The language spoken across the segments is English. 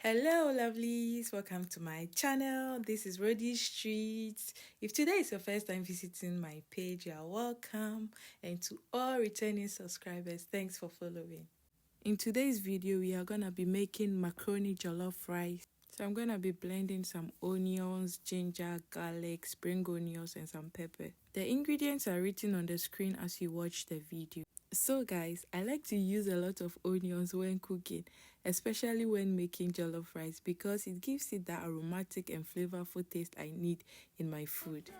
Hello lovelies, welcome to my channel. This is Rody Street. If today is your first time visiting my page, you are welcome. And to all returning subscribers, thanks for following. In today's video, we are gonna be making macaroni jollof rice. So I'm gonna be blending some onions, ginger, garlic, spring onions and some pepper. The ingredients are written on the screen as you watch the video. So guys, I like to use a lot of onions when cooking, especially when making jollof rice because it gives it that aromatic and flavorful taste I need in my food.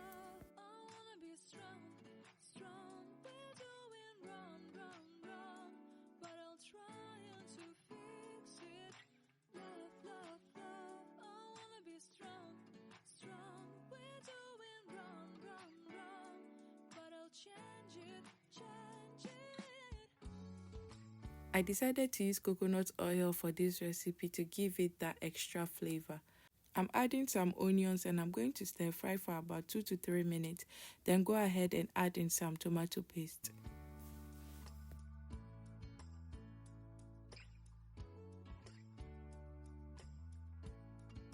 I decided to use coconut oil for this recipe to give it that extra flavor. I'm adding some onions and I'm going to stir fry for about 2 to 3 minutes. Then go ahead and add in some tomato paste.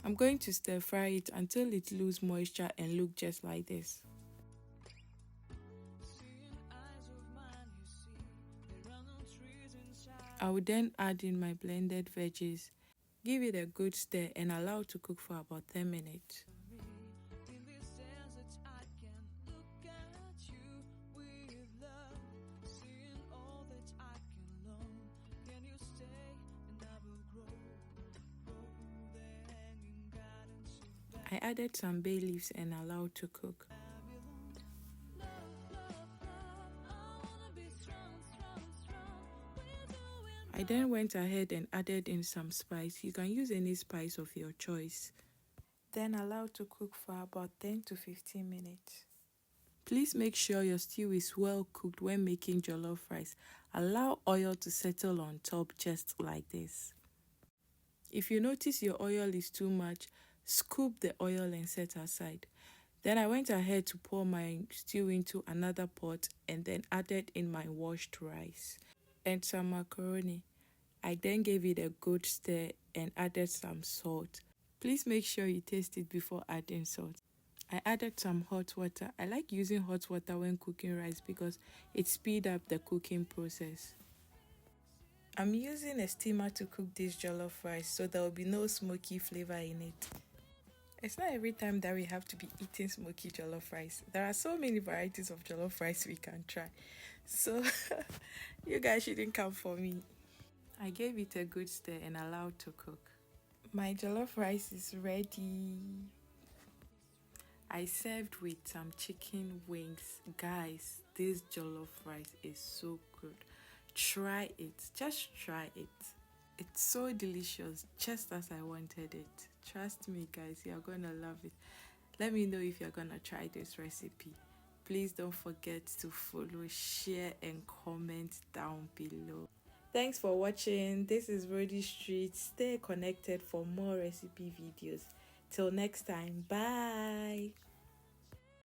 I'm going to stir fry it until it loses moisture and look just like this. I will then add in my blended veggies, give it a good stir and allow it to cook for about 10 minutes. I added some bay leaves and allowed to cook. I then went ahead and added in some spice. You can use any spice of your choice. Then allow to cook for about 10 to 15 minutes. Please make sure your stew is well cooked when making jollof rice. Allow oil to settle on top just like this. If you notice your oil is too much, scoop the oil and set aside. Then I went ahead to pour my stew into another pot and then added in my washed rice and some macaroni. I then gave it a good stir and added some salt. Please make sure you taste it before adding salt. I added some hot water. I like using hot water when cooking rice because it speeds up the cooking process. I'm using a steamer to cook this jollof rice so there will be no smoky flavor in it. It's not every time that we have to be eating smoky jollof rice. There are so many varieties of jollof rice we can try. So you guys shouldn't come for me. I gave it a good stir and allowed to cook. My jollof rice is ready. I served with some chicken wings. Guys, this jollof rice is so good. Try it. Just try it. It's so delicious, just as I wanted it. Trust me guys, you're gonna love it. Let me know if you're gonna try this recipe. Please don't forget to follow, share and comment down below. Thanks for watching. This is Rody Street. Stay connected for more recipe videos. Till next time, bye.